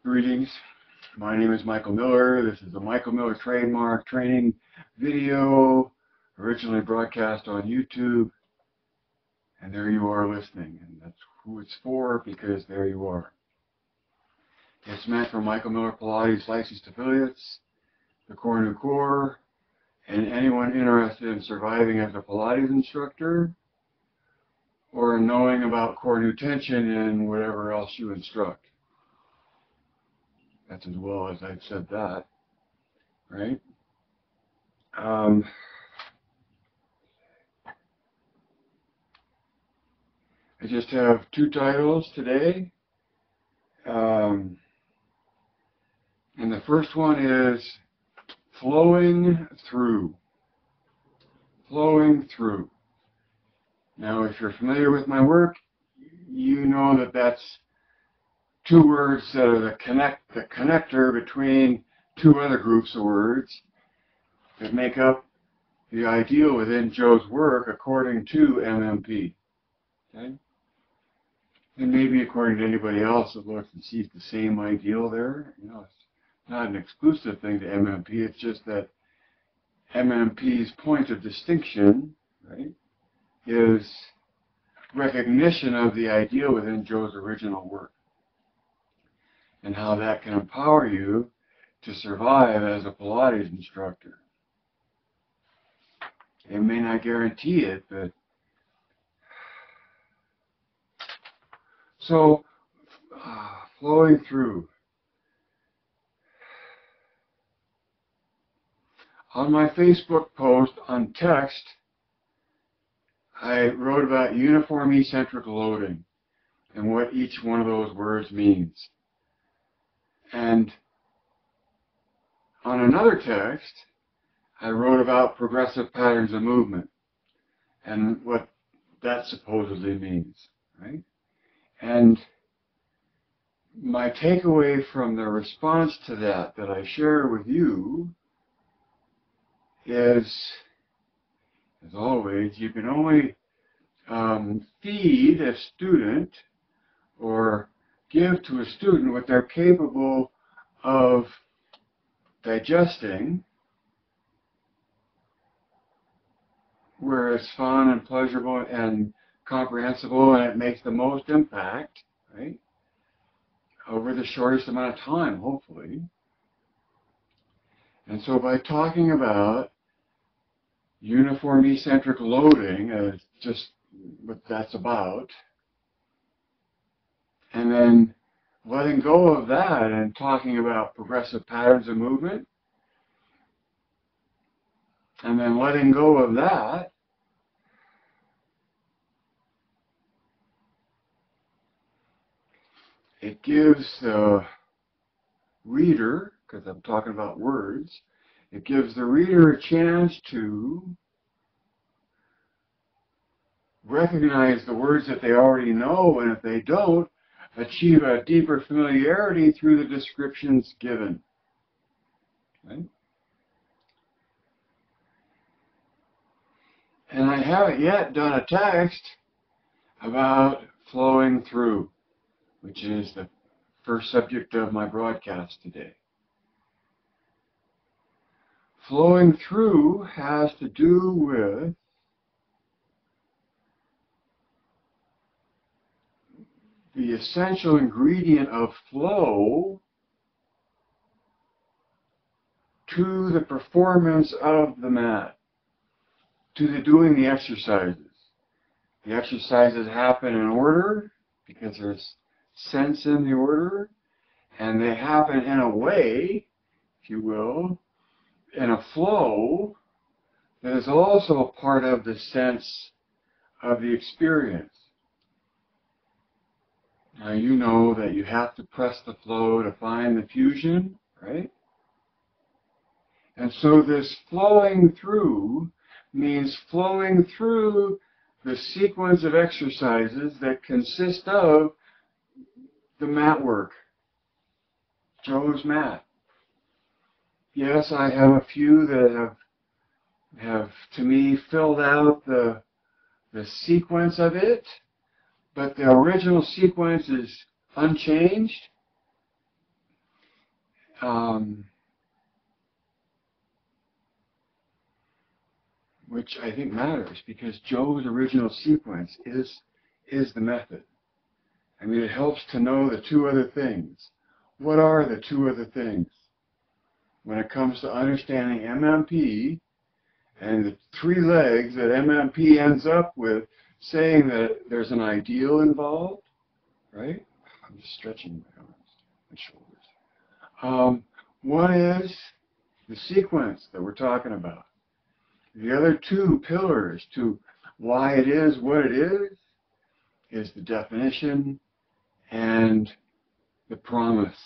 Greetings. My name is Michael Miller. This is a Michael Miller trademark training video, originally broadcast on YouTube. And there you are listening. And that's who it's for, because there you are. It's meant for Michael Miller Pilates licensed affiliates, the Core New Core, and anyone interested in surviving as a Pilates instructor, or knowing about core new tension and whatever else you instruct. That's as well as I've said that, right? I just have two titles today. And the first one is Flowing Through. Flowing Through. Now, if you're familiar with my work, you know that that's two words that are the connector between two other groups of words that make up the ideal within Joe's work according to MMP. Okay? And maybe according to anybody else that looks and sees the same ideal there. You know, it's not an exclusive thing to MMP, it's just that MMP's point of distinction, right, is recognition of the ideal within Joe's original work, and how that can empower you to survive as a Pilates instructor. It may not guarantee it, but so flowing through. On my Facebook post on text, I wrote about uniform eccentric loading and what each one of those words means. And on another text, I wrote about progressive patterns of movement and what that supposedly means, right? And my takeaway from the response to that I share with you is, as always, you can only feed a student or give to a student what they're capable of digesting, where it's fun and pleasurable and comprehensible and it makes the most impact, right, over the shortest amount of time, hopefully. And so by talking about uniform eccentric loading as just what that's about, and then letting go of that and talking about progressive patterns of movement, and then letting go of that, it gives the reader, because I'm talking about words, it gives the reader a chance to recognize the words that they already know, and if they don't, achieve a deeper familiarity through the descriptions given. Right? And I haven't yet done a text about flowing through, which is the first subject of my broadcast today. Flowing through has to do with the essential ingredient of flow to the performance of the mat, to the doing the exercises. The exercises happen in order because there's sense in the order, and they happen in a way, if you will, in a flow that is also part of the sense of the experience. Now you know that you have to press the flow to find the fusion, right? And so this flowing through means flowing through the sequence of exercises that consist of the mat work, Joe's mat. Yes, I have a few that have to me filled out the sequence of it, but the original sequence is unchanged. which I think matters because Joe's original sequence is the method. I mean, it helps to know the two other things. What are the two other things? When it comes to understanding MMP and the three legs that MMP ends up with, saying that there's an ideal involved, right? I'm just stretching my arms, my shoulders. One is the sequence that we're talking about. The other two pillars to why it is what it is the definition and the promise.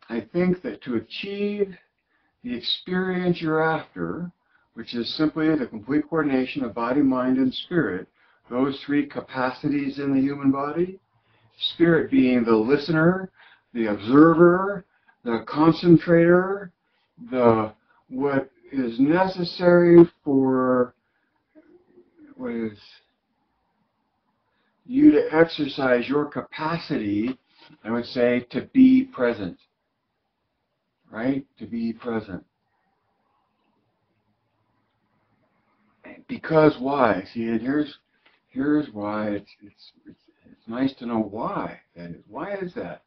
I think that to achieve the experience you're after, which is simply the complete coordination of body, mind, and spirit, those three capacities in the human body, spirit being the listener, the observer, the concentrator, what is necessary for what is you to exercise your capacity, I would say, to be present. Right? To be present. Because why? See, and here's why it's nice to know why that is. Why is that?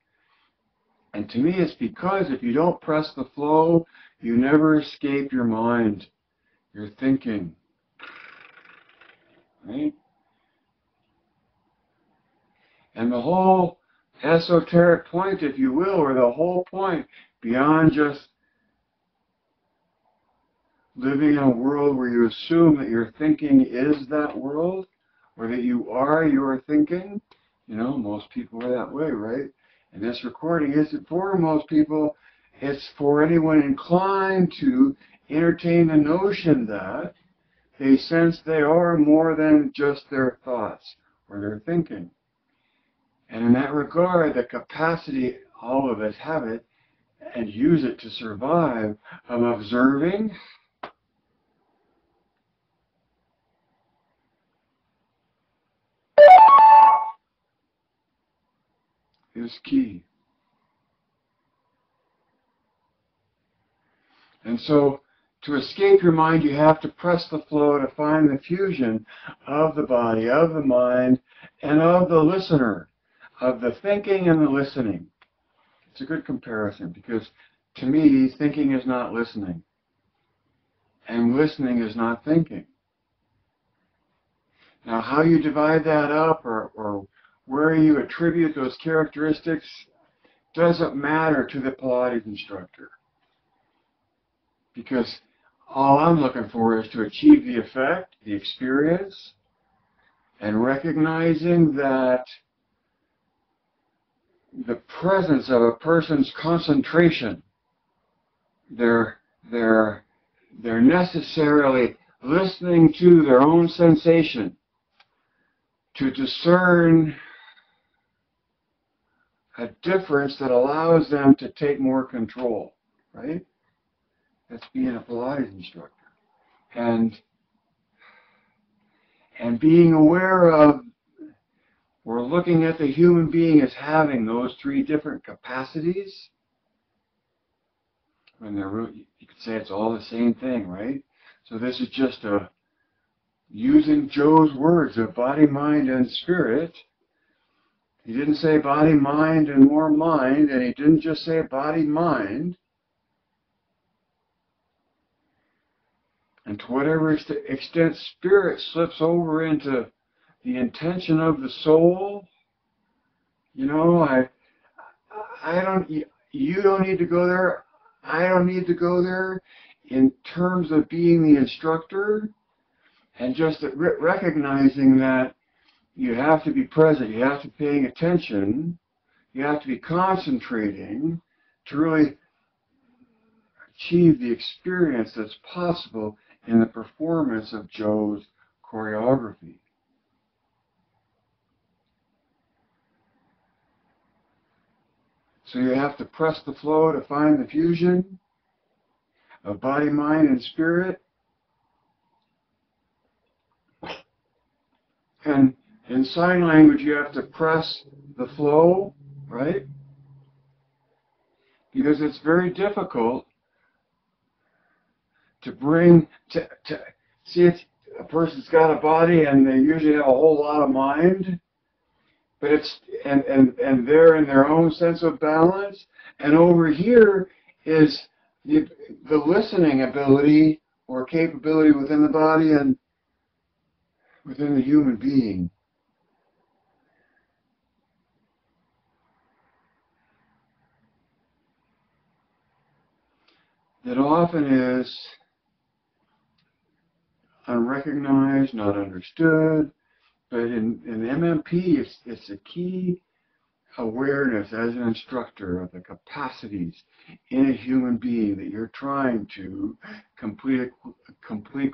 And to me, it's because if you don't press the flow, you never escape your mind, your thinking. Right? And the whole esoteric point, if you will, or the whole point beyond just living in a world where you assume that your thinking is that world, or that you are your thinking. You know, most people are that way, right? And this recording isn't for most people. It's for anyone inclined to entertain the notion that they sense they are more than just their thoughts or their thinking. And in that regard, the capacity, all of us have it, and use it to survive, of observing is key. And so, to escape your mind, you have to press the flow to find the fusion of the body, of the mind, and of the listener, of the thinking and the listening. It's a good comparison because, to me, thinking is not listening, and listening is not thinking. Now, how you divide that up or where you attribute those characteristics doesn't matter to the Pilates instructor. Because all I'm looking for is to achieve the effect, the experience, and recognizing that the presence of a person's concentration, they're necessarily listening to their own sensation to discern a difference that allows them to take more control, right? That's being a Pilates instructor. And being aware of, or looking at the human being as having those three different capacities, when they're, you could say it's all the same thing, right? So this is just using Joe's words of body, mind, and spirit. He didn't say body, mind, and more mind, and he didn't just say body, mind. And to whatever extent spirit slips over into the intention of the soul, you know, you don't need to go there. I don't need to go there in terms of being the instructor, and just recognizing that you have to be present, you have to be paying attention, you have to be concentrating to really achieve the experience that's possible in the performance of Joe's choreography. So you have to press the flow to find the fusion, of body, mind, and spirit. And in sign language, you have to press the flow, right? Because it's very difficult to bring, see, it's, a person's got a body and they usually have a whole lot of mind, but it's, and they're in their own sense of balance. And over here is the listening ability or capability within the body and within the human being. That often is unrecognized, not understood, but in MMP, it's a key awareness as an instructor of the capacities in a human being that you're trying to complete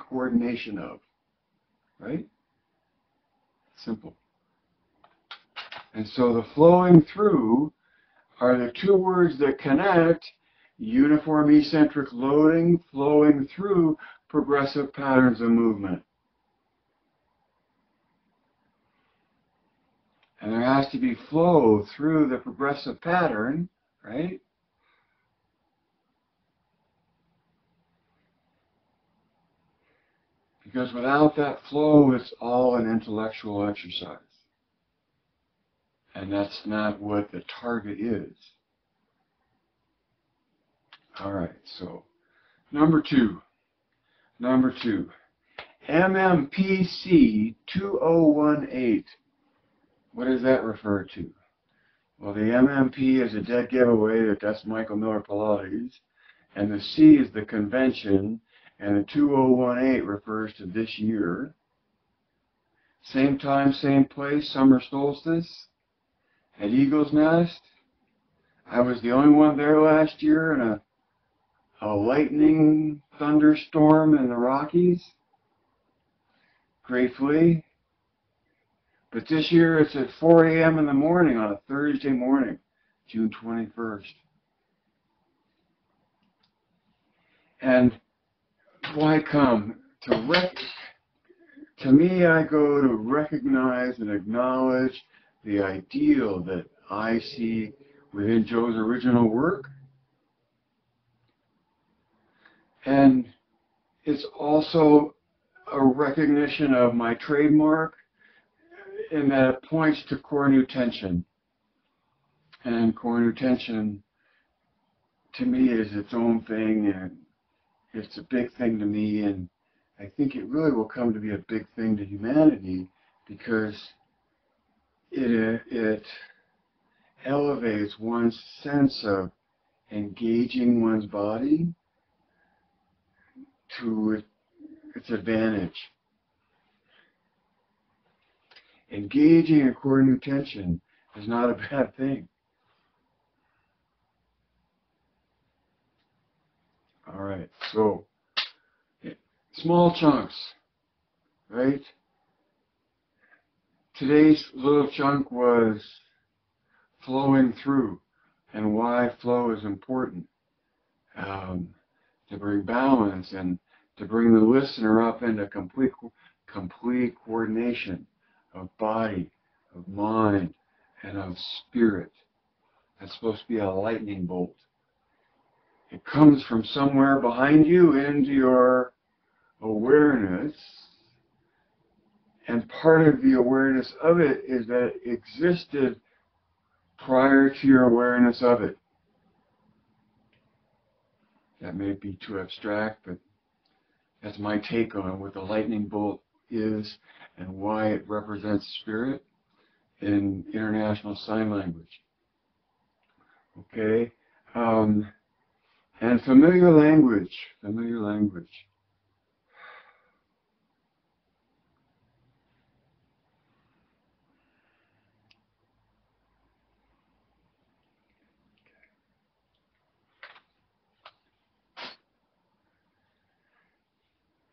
coordination of, right? Simple. And so the flowing through are the two words that connect uniform eccentric loading, flowing through progressive patterns of movement. And there has to be flow through the progressive pattern, right? Because without that flow, it's all an intellectual exercise. And that's not what the target is. All right, so number two, MMPC 2018. What does that refer to? Well, the MMP is a dead giveaway that's michaelmillerpilates, and the C is the convention, and the 2018 refers to this year. Same time, same place, summer solstice at Eagle's Nest. I was the only one there last year in a lightning thunderstorm in the Rockies, gratefully. But this year it's at 4 a.m. in the morning on a Thursday morning, June 21st. And why come? To me, I go to recognize and acknowledge the ideal that I see within Joe's original work. And it's also a recognition of my trademark in that it points to core new tension. And core new tension, to me, is its own thing, and it's a big thing to me, and I think it really will come to be a big thing to humanity because it elevates one's sense of engaging one's body to its advantage. Engaging in core new tension is not a bad thing. All right, so small chunks, right? Today's little chunk was flowing through and why flow is important. To bring balance and to bring the listener up into complete coordination of body, of mind, and of spirit. That's supposed to be a lightning bolt. It comes from somewhere behind you into your awareness, and part of the awareness of it is that it existed prior to your awareness of it. That may be too abstract, but that's my take on what the lightning bolt is and why it represents spirit in international sign language. Okay? And familiar language.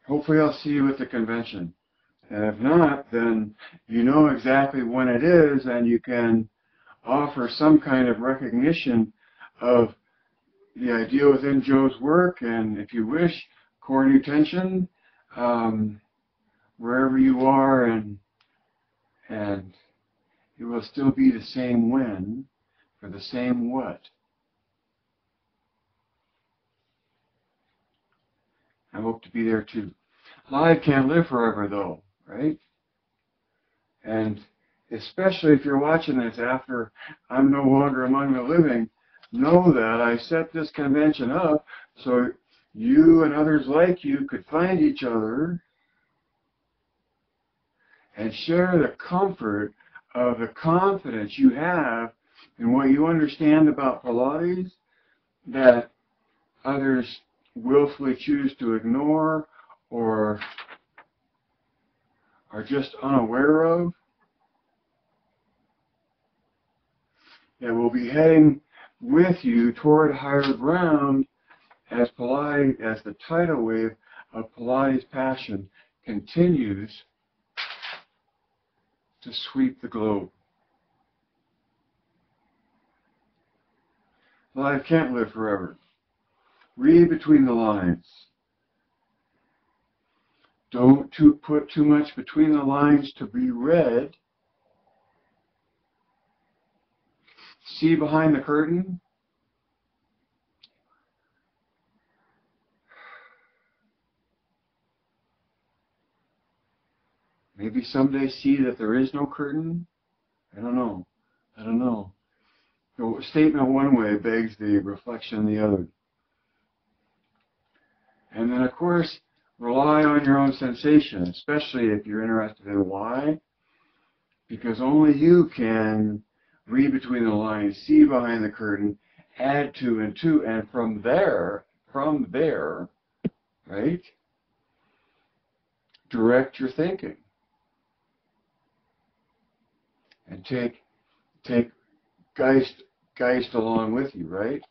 Hopefully I'll see you at the convention. And if not, then you know exactly when it is, and you can offer some kind of recognition of the idea within Joe's work, and if you wish, core nutention, wherever you are, and it will still be the same when for the same what. I hope to be there too. Life can't live forever though, right? And especially if you're watching this after I'm no longer among the living, know that I set this convention up so you and others like you could find each other and share the comfort of the confidence you have in what you understand about Pilates that others willfully choose to ignore or are just unaware of. That we'll be heading with you toward higher ground as Pilates, as the tidal wave of Pilates passion continues to sweep the globe. Life can't live forever. Read between the lines. Don't put too much between the lines to be read. See behind the curtain. Maybe someday see that there is no curtain. I don't know. I don't know. The statement one way begs the reflection the other. And then, of course, rely on your own sensation, especially if you're interested in why, because only you can read between the lines, see behind the curtain, add to, and from there, right, direct your thinking. And take Geist along with you, right?